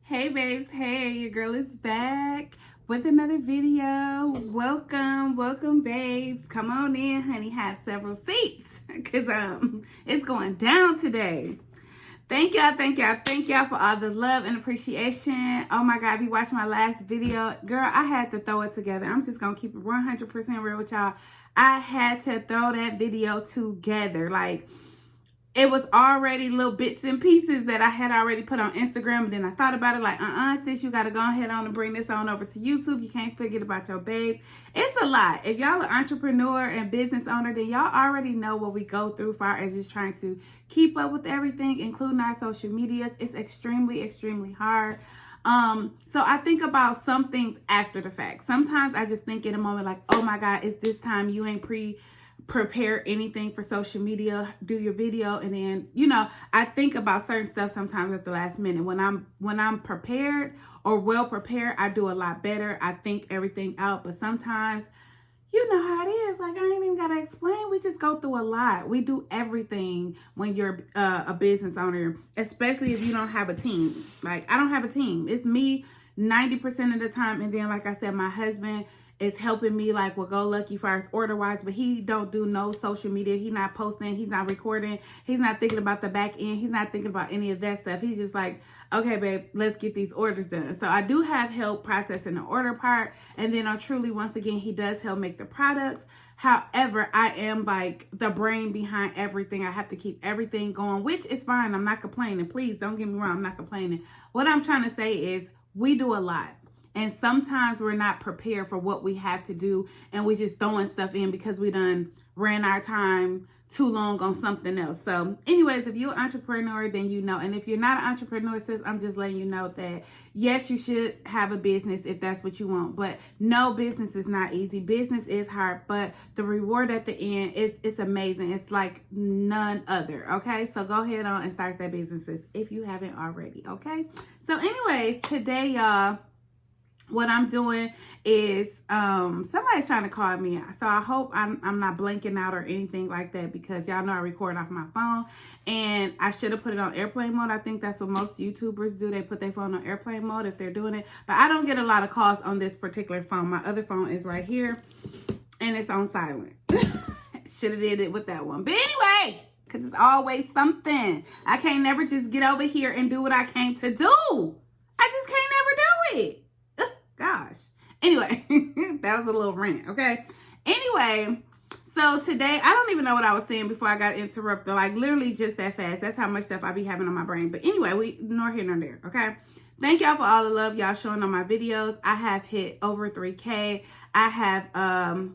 Hey babes, hey, your girl is back with another video. Welcome babes. Come on in, honey, have several seats because it's going down today. Thank y'all for all the love and appreciation. Oh my God, if you watched my last video, girl, I had to throw it together. I'm just gonna keep it 100% real with y'all. I had to throw that video together. Like, it was already little bits and pieces that I had already put on Instagram. And then I thought about it like, sis, you got to go ahead on and bring this on over to YouTube. You can't forget about your babes. It's a lot. If y'all an entrepreneur and business owner, then y'all already know what we go through far as just trying to keep up with everything, including our social medias. It's extremely hard. So I think about some things after the fact. Sometimes I just think in a moment like, oh my God, it's this time. You ain't prepare anything for social media, do your video, and then I think about certain stuff sometimes at the last minute. When I'm prepared or well prepared, I do a lot better. I think everything out. But sometimes you know how it is, like I ain't even gotta explain. We just go through a lot. We do everything when you're a business owner, especially if you don't have a team. Like I don't have a team. It's me 90% of the time, and then like I said, my husband is helping me like with GoLucky far as order wise, but he don't do no social media. He's not posting, he's not recording, he's not thinking about the back end, he's not thinking about any of that stuff. He's just like, okay babe, let's get these orders done. So I do have help processing the order part, and then on Truly, once again, he does help make the products. However, I am like the brain behind everything. I have to keep everything going, which is fine. I'm not complaining. Please don't get me wrong, I'm not complaining. What I'm trying to say is we do a lot. And sometimes we're not prepared for what we have to do, and we just throwing stuff in because we done ran our time too long on something else. So anyways, if you're an entrepreneur, then you know. And if you're not an entrepreneur, sis, I'm just letting you know that yes, you should have a business if that's what you want. But no, business is not easy. Business is hard, but the reward at the end, it's amazing. It's like none other. Okay, so go ahead on and start that business if you haven't already. Okay, so anyways, today, y'all, what I'm doing is somebody's trying to call me. So I hope I'm not blanking out or anything like that, because y'all know I record off my phone, and I should have put it on airplane mode. I think that's what most YouTubers do. They put their phone on airplane mode if they're doing it. But I don't get a lot of calls on this particular phone. My other phone is right here, and it's on silent. Should have did it with that one. But anyway, because it's always something. I can't never just get over here and do what I came to do. I just can't never do it. Gosh. Anyway, that was a little rant, okay? Anyway, so today, I don't even know what I was saying before I got interrupted. Like, literally just that fast. That's how much stuff I be having on my brain. But anyway, we nor here nor there, okay? Thank y'all for all the love y'all showing on my videos. I have hit over 3K. I have,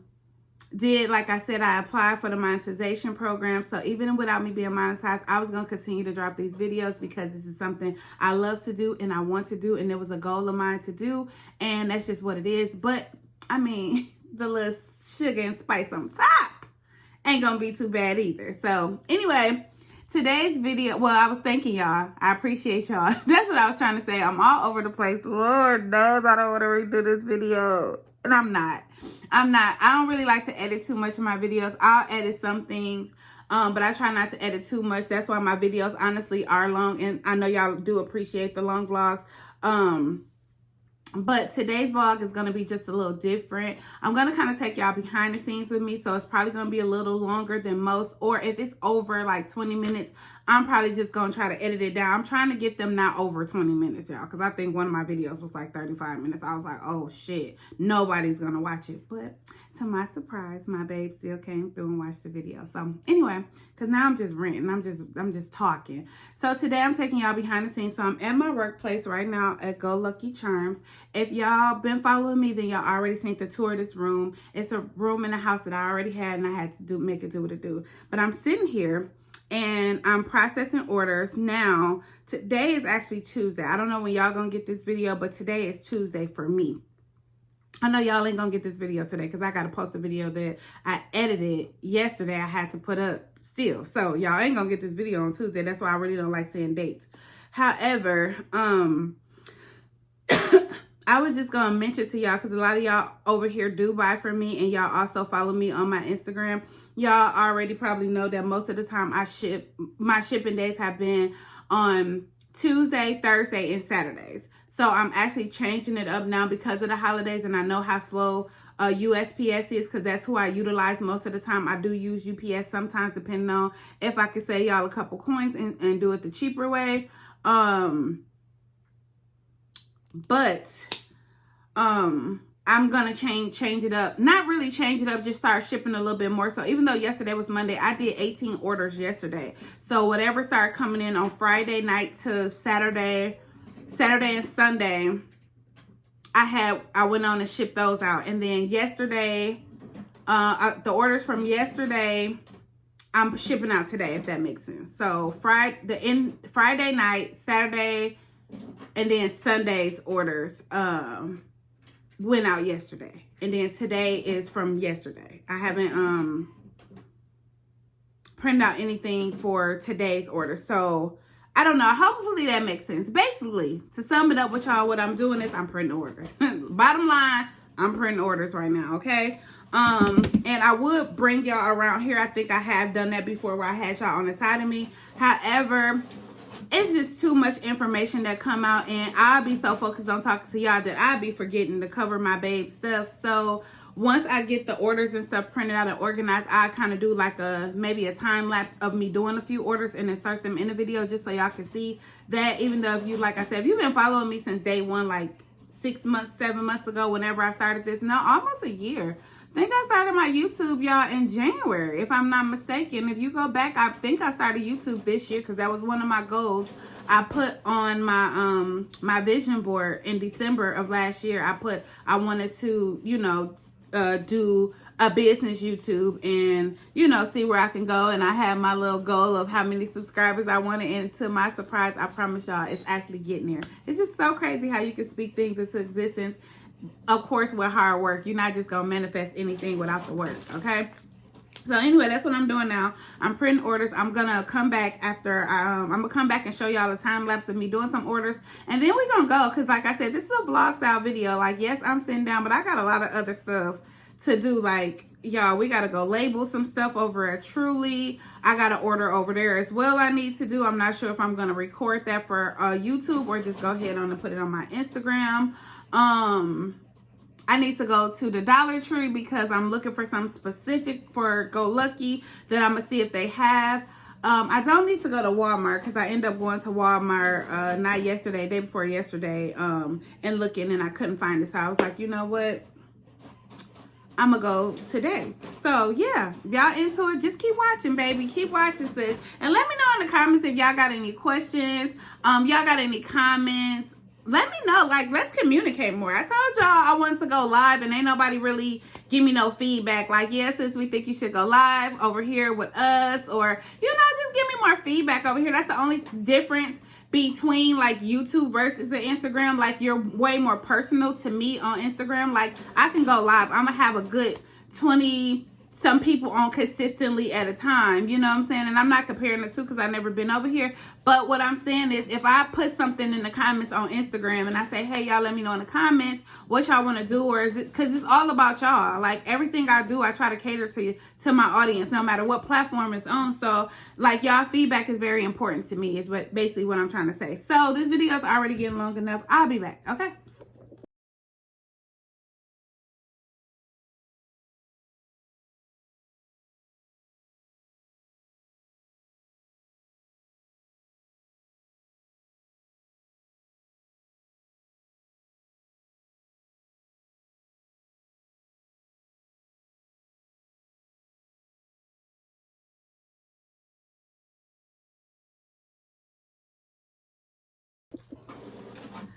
like I said, I applied for the monetization program. So even without me being monetized, I was going to continue to drop these videos because this is something I love to do and I want to do. And it was a goal of mine to do. And that's just what it is. But I mean, the little sugar and spice on top ain't going to be too bad either. So anyway, today's video, well, I was thanking y'all. I appreciate y'all. That's what I was trying to say. I'm all over the place. Lord knows I don't want to redo this video. And I'm not. I don't really like to edit too much of my videos. I'll edit some things, but I try not to edit too much. That's why my videos honestly are long, and I know y'all do appreciate the long vlogs. But today's vlog is going to be just a little different. I'm going to kind of take y'all behind the scenes with me, so it's probably going to be a little longer than most. Or if it's over like 20 minutes, I'm probably just going to try to edit it down. I'm trying to get them not over 20 minutes, y'all, because I think one of my videos was like 35 minutes. I was like, oh, shit, nobody's going to watch it. But to my surprise, my babe still came through and watched the video. So anyway, because now I'm just ranting. I'm just talking. So today I'm taking y'all behind the scenes. So I'm at my workplace right now at GoLuckyCharmz. If y'all been following me, then y'all already seen the tour of this room. It's a room in the house that I already had, and I had to make it do what it do. But I'm sitting here, and I'm processing orders. Now, today is actually Tuesday. I don't know when y'all gonna get this video, but today is Tuesday for me. I know y'all ain't gonna get this video today because I gotta post a video that I edited yesterday. I had to put up still. So y'all ain't gonna get this video on Tuesday. That's why I really don't like saying dates. However, I was just going to mention to y'all, because a lot of y'all over here do buy from me, and y'all also follow me on my Instagram. Y'all already probably know that most of the time my shipping days have been on Tuesday, Thursday, and Saturdays. So I'm actually changing it up now because of the holidays, and I know how slow USPS is because that's who I utilize most of the time. I do use UPS sometimes depending on if I could save y'all a couple coins and do it the cheaper way. I'm gonna change it up. Not really change it up, just start shipping a little bit more. So even though yesterday was Monday, I did 18 orders yesterday. So whatever started coming in on Friday night to Saturday and Sunday, I went on and shipped those out. And then yesterday, the orders from yesterday, I'm shipping out today, if that makes sense. So Friday night, Saturday, and then Sunday's orders went out yesterday. And then today is from yesterday. I haven't printed out anything for today's order. So I don't know. Hopefully that makes sense. Basically, to sum it up with y'all, what I'm doing is I'm printing orders. Bottom line, I'm printing orders right now, okay? And I would bring y'all around here. I think I have done that before where I had y'all on the side of me. However, it's just too much information that come out, and I'll be so focused on talking to y'all that I'll be forgetting to cover my babe stuff. So once I get the orders and stuff printed out and organized, I kind of do like maybe a time lapse of me doing a few orders and insert them in the video just so y'all can see that. Even though if you, like I said, if you've been following me since day one, like 6 months, 7 months ago, whenever I started this, no, almost a year. I think I started my YouTube, y'all, in January, if I'm not mistaken. If you go back, I think I started YouTube this year because that was one of my goals I put on my my vision board in December of last year. I wanted to, you know, do a business YouTube and, you know, see where I can go. And I had my little goal of how many subscribers I wanted. And to my surprise, I promise y'all, it's actually getting there. It's just so crazy how you can speak things into existence. Of course, with hard work, you're not just gonna manifest anything without the work, okay? So anyway, that's what I'm doing now. I'm printing orders. I'm gonna come back after I'm gonna come back and show y'all a time lapse of me doing some orders, and then we're gonna go because, like I said, this is a vlog style video. Like, yes, I'm sitting down, but I got a lot of other stuff to do. Like, y'all, we gotta go label some stuff over at Truly. I got an order over there as well I need to do. I'm not sure if I'm gonna record that for YouTube or just go ahead on and put it on my Instagram. I need to go to the Dollar Tree because I'm looking for something specific for Go Lucky that I'm gonna see if they have. I don't need to go to Walmart because I end up going to Walmart not yesterday, day before yesterday, and looking, and I couldn't find it. So I was like, you know what? I'm gonna go today. So yeah, y'all into it, just keep watching, baby. Keep watching, sis. And let me know in the comments if y'all got any questions. Y'all got any comments. Let me know. Like, let's communicate more. I told y'all I wanted to go live and ain't nobody really give me no feedback. Like, yeah, sis, we think you should go live over here with us, or, you know, just give me more feedback over here. That's the only difference between like YouTube versus the Instagram. Like, you're way more personal to me on Instagram. Like, I can go live. I'm gonna have a good 20 some people on consistently at a time, you know what I'm saying? And I'm not comparing the two because I've never been over here. But what I'm saying is, if I put something in the comments on Instagram and I say, hey, y'all, let me know in the comments what y'all want to do, or is it, because it's all about y'all. Like, everything I do, I try to cater to my audience, no matter what platform it's on. So, like, y'all feedback is very important to me, is basically what I'm trying to say. So this video is already getting long enough. I'll be back, okay?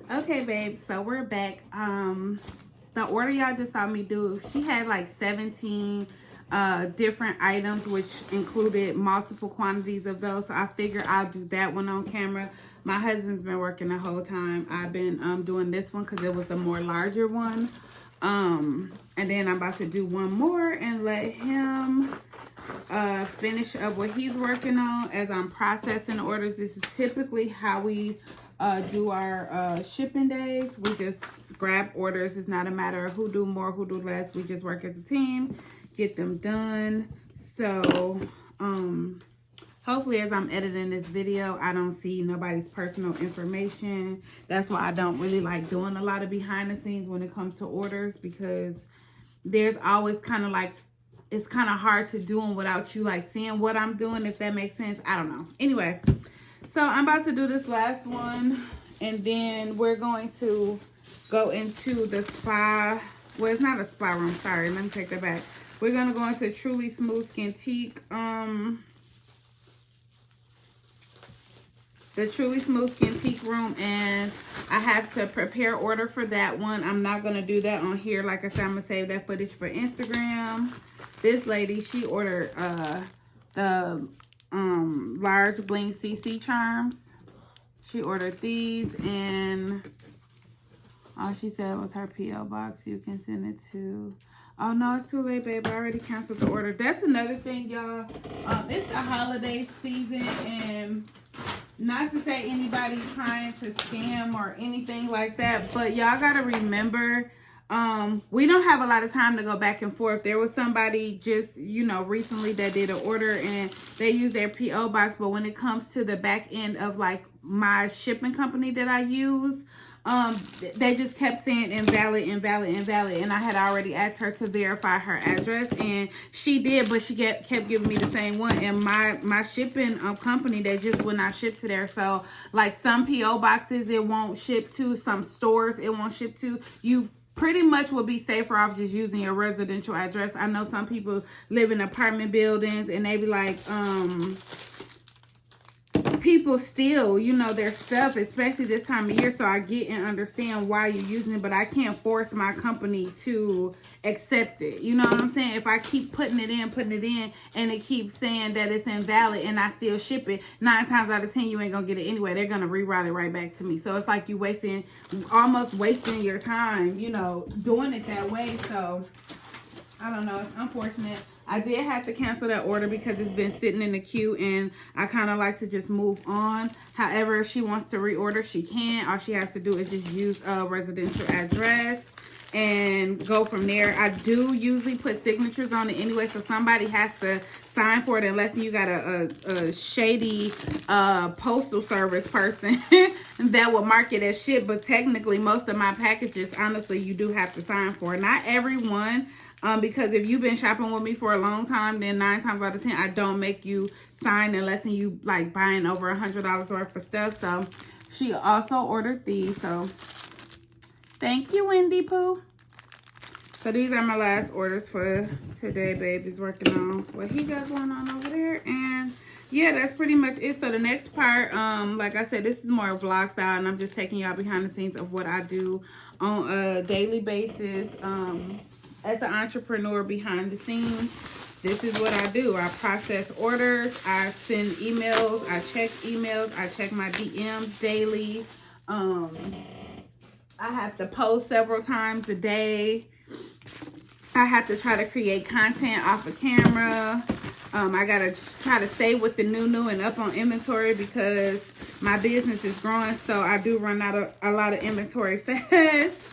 Okay, babe, so we're back. The order y'all just saw me do, she had like 17 different items, which included multiple quantities of those. So I figured I'll do that one on camera. My husband's been working the whole time. I've been doing this one because it was the more larger one. And then I'm about to do one more and let him finish up what he's working on as I'm processing orders. This is typically how we do our shipping days. We just grab orders. It's not a matter of who do more, who do less. We just work as a team, get them done. So hopefully as I'm editing this video, I don't see nobody's personal information. That's why I don't really like doing a lot of behind the scenes when it comes to orders, because there's always kind of like, it's kind of hard to do them without you like seeing what I'm doing, if that makes sense. I don't know. Anyway, so I'm about to do this last one, and then we're going to go into the spa. Well, it's not a spa room. Sorry, let me take that back. We're going to go into Trulysmoothskintique. The Trulysmoothskintique room, and I have to prepare order for that one. I'm not going to do that on here. Like I said, I'm going to save that footage for Instagram. This lady, she ordered the large bling CC charms. She ordered these, and all she said was her P.O. box. You can send it to... Oh, no, it's too late, babe. I already canceled the order. That's another thing, y'all. It's the holiday season, and not to say anybody trying to scam or anything like that, but y'all got to remember, we don't have a lot of time to go back and forth. There was somebody just, you know, recently that did an order, and they used their P.O. box, but when it comes to the back end of, like, my shipping company that I use, they just kept saying invalid, and I had already asked her to verify her address, and she did, but she kept giving me the same one, and my shipping company, they just would not ship to there. So like some P.O. boxes it won't ship to, some stores it won't ship to. You pretty much will be safer off just using your residential address. I know some people live in apartment buildings, and they be like, people steal, you know, their stuff, especially this time of year. So I get and understand why you're using it, but I can't force my company to accept it. You know what I'm saying? If I keep putting it in, and it keeps saying that it's invalid and I still ship it, 9 times out of 10, you ain't gonna get it anyway. They're gonna reroute it right back to me. So it's like you almost wasting your time, you know, doing it that way. So I don't know. It's unfortunate. I did have to cancel that order because it's been sitting in the queue, and I kind of like to just move on. However, if she wants to reorder, she can. All she has to do is just use a residential address and go from there. I do usually put signatures on it anyway, so somebody has to sign for it, unless you got a shady postal service person that will mark it as shit. But technically, most of my packages, honestly, you do have to sign for it. Not everyone. Because if you've been shopping with me for a long time, then 9 times out of 10, I don't make you sign unless you like buying over $100 worth of stuff. So she also ordered these. So thank you, Wendy Pooh. So these are my last orders for today. Baby's working on what he got going on over there. And yeah, that's pretty much it. So the next part, like I said, this is more vlog style, and I'm just taking y'all behind the scenes of what I do on a daily basis. As an entrepreneur behind the scenes, this is what I do. I process orders, I send emails, I check my DMs daily. I have to post several times a day. I have to try to create content off of camera. I gotta try to stay with the new and up on inventory, because my business is growing, so I do run out of a lot of inventory fast.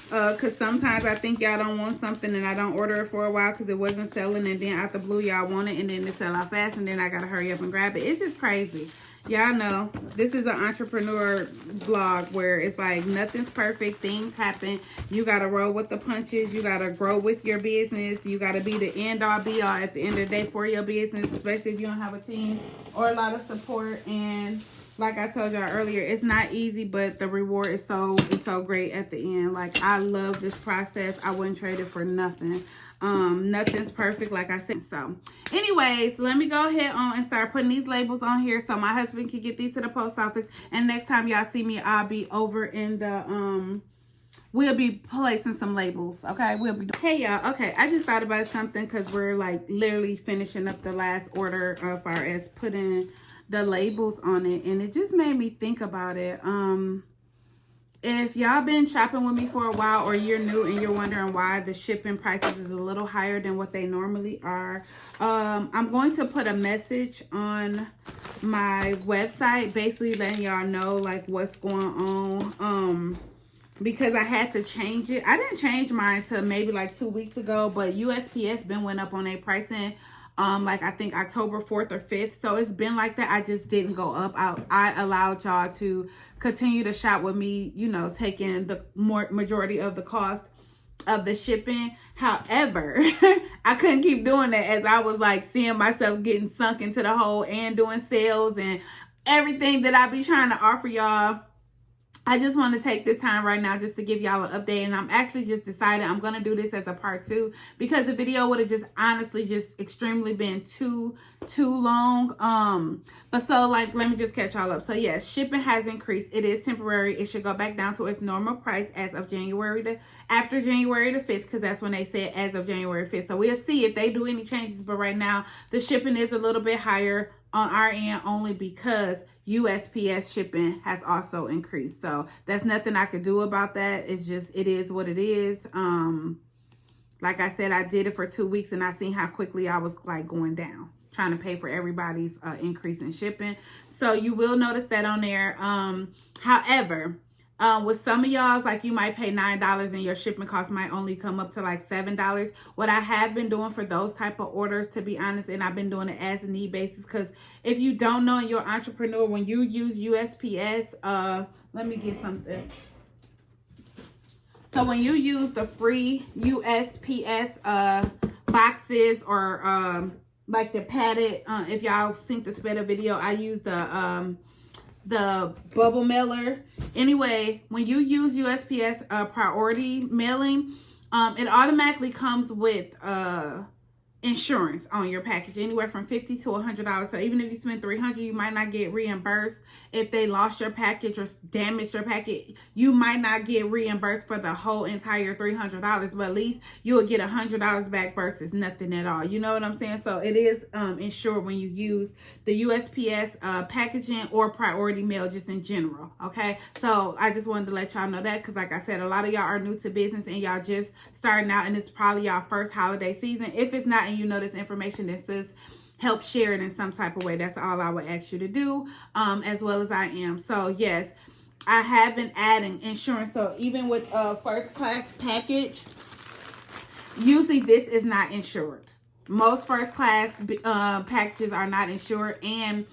Because sometimes I think y'all don't want something and I don't order it for a while because it wasn't selling, and then out the blue y'all want it and then it sell out fast, and then I gotta hurry up and grab it. It's just crazy. Y'all know this is an entrepreneur vlog where it's like nothing's perfect, things happen. You gotta roll with the punches, you gotta grow with your business, you gotta be the end all be all at the end of the day for your business, especially if you don't have a team or a lot of support. And like I told y'all earlier, it's not easy, but the reward is so great at the end. Like, I love this process. I wouldn't trade it for nothing. Nothing's perfect, like I said. So anyways, let me go ahead on and start putting these labels on here so my husband can get these to the post office. And next time y'all see me, I'll be over in the we'll be placing some labels. Okay, we'll be hey y'all. Okay, I just thought about something, because we're like literally finishing up the last order as far as putting the labels on it, and it just made me think about it. If y'all been shopping with me for a while, or you're new and you're wondering why the shipping prices is a little higher than what they normally are, I'm going to put a message on my website basically letting y'all know like what's going on, because I had to change it. I didn't change mine till maybe like 2 weeks ago, but USPS been went up on their pricing like I think October 4th or 5th. So it's been like that. I just didn't go up. I allowed y'all to continue to shop with me, you know, taking the majority of the cost of the shipping. However, I couldn't keep doing that as I was like seeing myself getting sunk into the hole and doing sales and everything that I be trying to offer y'all. I just want to take this time right now just to give y'all an update, and I'm actually just decided I'm going to do this as a part 2 because the video would have just honestly just extremely been too long. But so like, let me just catch y'all up. So yes, shipping has increased. It is temporary. It should go back down to its normal price as of after January the 5th, because that's when they said as of January 5th. So we'll see if they do any changes, but right now the shipping is a little bit higher on our end only because USPS shipping has also increased. So that's nothing I could do about that. It's just, it is what it is. Like I said, I did it for 2 weeks and I seen how quickly I was like going down, trying to pay for everybody's increase in shipping. So you will notice that on there. However, with some of y'all, like you might pay $9 and your shipping cost might only come up to like $7. What I have been doing for those type of orders, to be honest, and I've been doing it as a need basis, because if you don't know and you're an entrepreneur, when you use USPS, let me get something. So when you use the free USPS boxes or like the padded, if y'all seen the Sped video, I use the bubble mailer. Anyway, when you use USPS priority mailing, it automatically comes with insurance on your package, anywhere from $50 to $100. So even if you spend $300, you might not get reimbursed. If they lost your package or damaged your package, you might not get reimbursed for the whole entire $300, but at least you will get $100 back versus nothing at all. You know what I'm saying? So it is insured when you use the USPS packaging or priority mail, just in general. Okay, so I just wanted to let y'all know that, because like I said, a lot of y'all are new to business and y'all just starting out, and it's probably y'all first holiday season. If it's not, and you know this information, that says help share it in some type of way. That's all I would ask you to do, as well as I am. So yes, I have been adding insurance. So even with a first class package, usually this is not insured. Most first class packages are not insured, and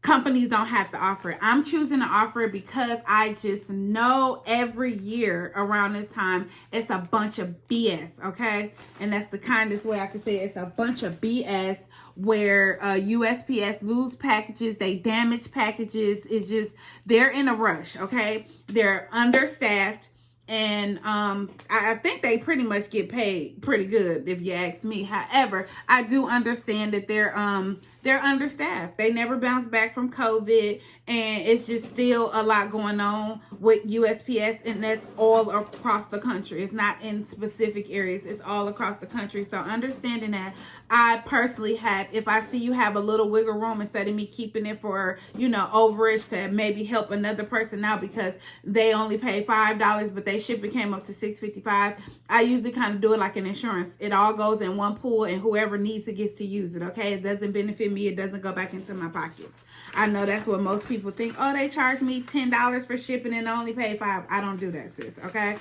companies don't have to offer it. I'm choosing to offer it because I just know every year around this time it's a bunch of BS, okay? And that's the kindest way I can say it. It's a bunch of BS where USPS lose packages, they damage packages. It's just, they're in a rush, okay? They're understaffed. And I think they pretty much get paid pretty good, if you ask me. However, I do understand that they're understaffed. They never bounced back from COVID, and it's just still a lot going on with USPS, and that's all across the country. It's not in specific areas. It's all across the country. So understanding that, I personally have, if I see you have a little wiggle room, instead of me keeping it for, you know, overage to maybe help another person out because they only pay $5, but they shipping came up to $6.55, I usually kind of do it like an insurance. It all goes in one pool, and whoever needs it gets to use it, okay? It doesn't benefit me. It doesn't go back into my pockets. I know that's what most people think. Oh, they charge me $10 for shipping and I only pay $5. I don't do that, sis, okay?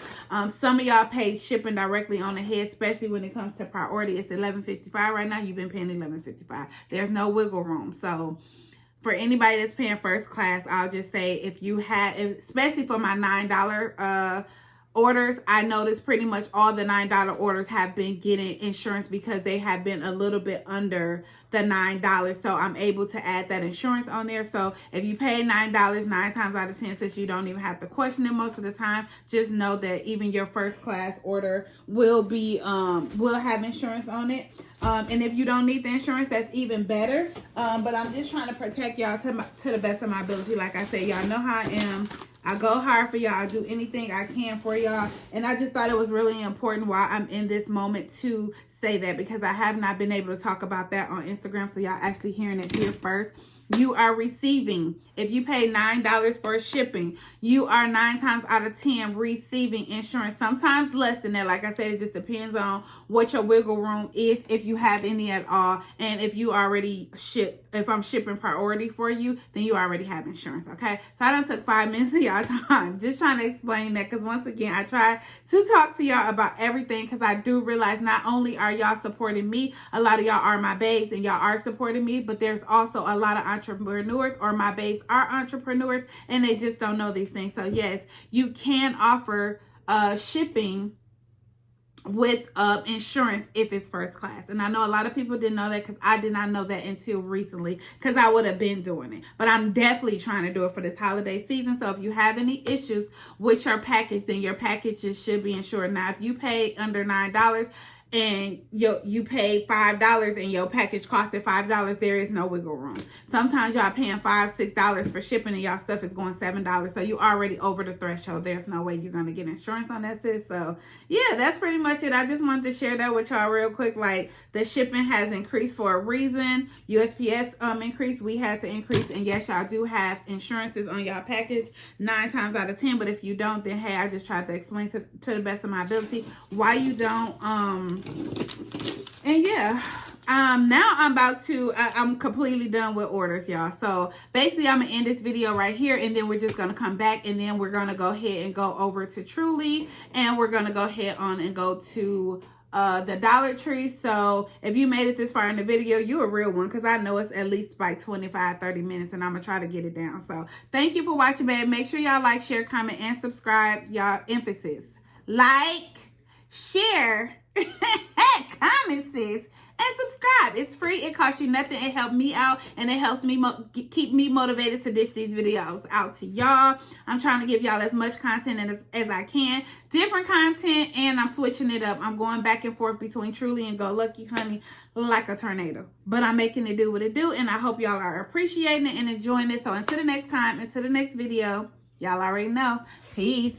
Some of y'all pay shipping directly on the head, especially when it comes to priority. It's $11.55 right now. You've been paying $11.55. There's no wiggle room. So for anybody that's paying first class, I'll just say, if you had, especially for my $9 orders, I noticed pretty much all the $9 orders have been getting insurance because they have been a little bit under the $9. So I'm able to add that insurance on there. So if you pay $9, 9 times out of 10, since you don't even have to question it most of the time, just know that even your first class order will be will have insurance on it. And if you don't need the insurance, that's even better. But I'm just trying to protect y'all to the best of my ability. Like I said, y'all know how I am. I go hard for y'all. I do anything I can for y'all. And I just thought it was really important while I'm in this moment to say that, because I have not been able to talk about that on Instagram. So y'all actually hearing it here first. you are receiving. If you pay $9 for shipping, you are 9 times out of 10 receiving insurance. Sometimes less than that. Like I said, it just depends on what your wiggle room is, if you have any at all. And if you already ship, if I'm shipping priority for you, then you already have insurance, okay? So I done took 5 minutes of y'all time just trying to explain that, because once again, I try to talk to y'all about everything, because I do realize not only are y'all supporting me, a lot of y'all are my babes and y'all are supporting me, but there's also a lot of entrepreneurs, or my babes are entrepreneurs, and they just don't know these things. So yes, you can offer shipping with insurance if it's first class. And I know a lot of people didn't know that, because I did not know that until recently, because I would have been doing it. But I'm definitely trying to do it for this holiday season. So if you have any issues with your package, then your packages should be insured. Now, if you pay under $9 and you pay $5 and your package costed $5, there is no wiggle room. Sometimes y'all paying $5, $6 for shipping and y'all stuff is going $7. So you already over the threshold. There's no way you're going to get insurance on that, sis. So yeah, that's pretty much it. I just wanted to share that with y'all real quick. Like, the shipping has increased for a reason. USPS increased. We had to increase. And yes, y'all do have insurances on y'all package 9 times out of 10. But if you don't, then hey, I just tried to explain to the best of my ability why you don't. And yeah, now I'm about to, I'm completely done with orders, y'all. So basically I'm gonna end this video right here, and then we're just gonna come back, and then we're gonna go ahead and go over to Truly, and we're gonna go ahead on and go to the Dollar Tree. So if you made it this far in the video, you a real one, because I know it's at least by 25-30 minutes, and I'm gonna try to get it down. So thank you for watching, babe. Make sure y'all like, share, comment, and subscribe. Y'all, emphasis, like, share, comment, sis, and subscribe. It's free. It costs you nothing. It helps me out, and it helps me keep me motivated to dish these videos out to y'all. I'm trying to give y'all as much content as I can, different content, and I'm switching it up. I'm going back and forth between Truly and Go Lucky, honey, like a tornado. But I'm making it do what it do, and I hope y'all are appreciating it and enjoying it. So until the next time, until the next video, y'all already know. Peace.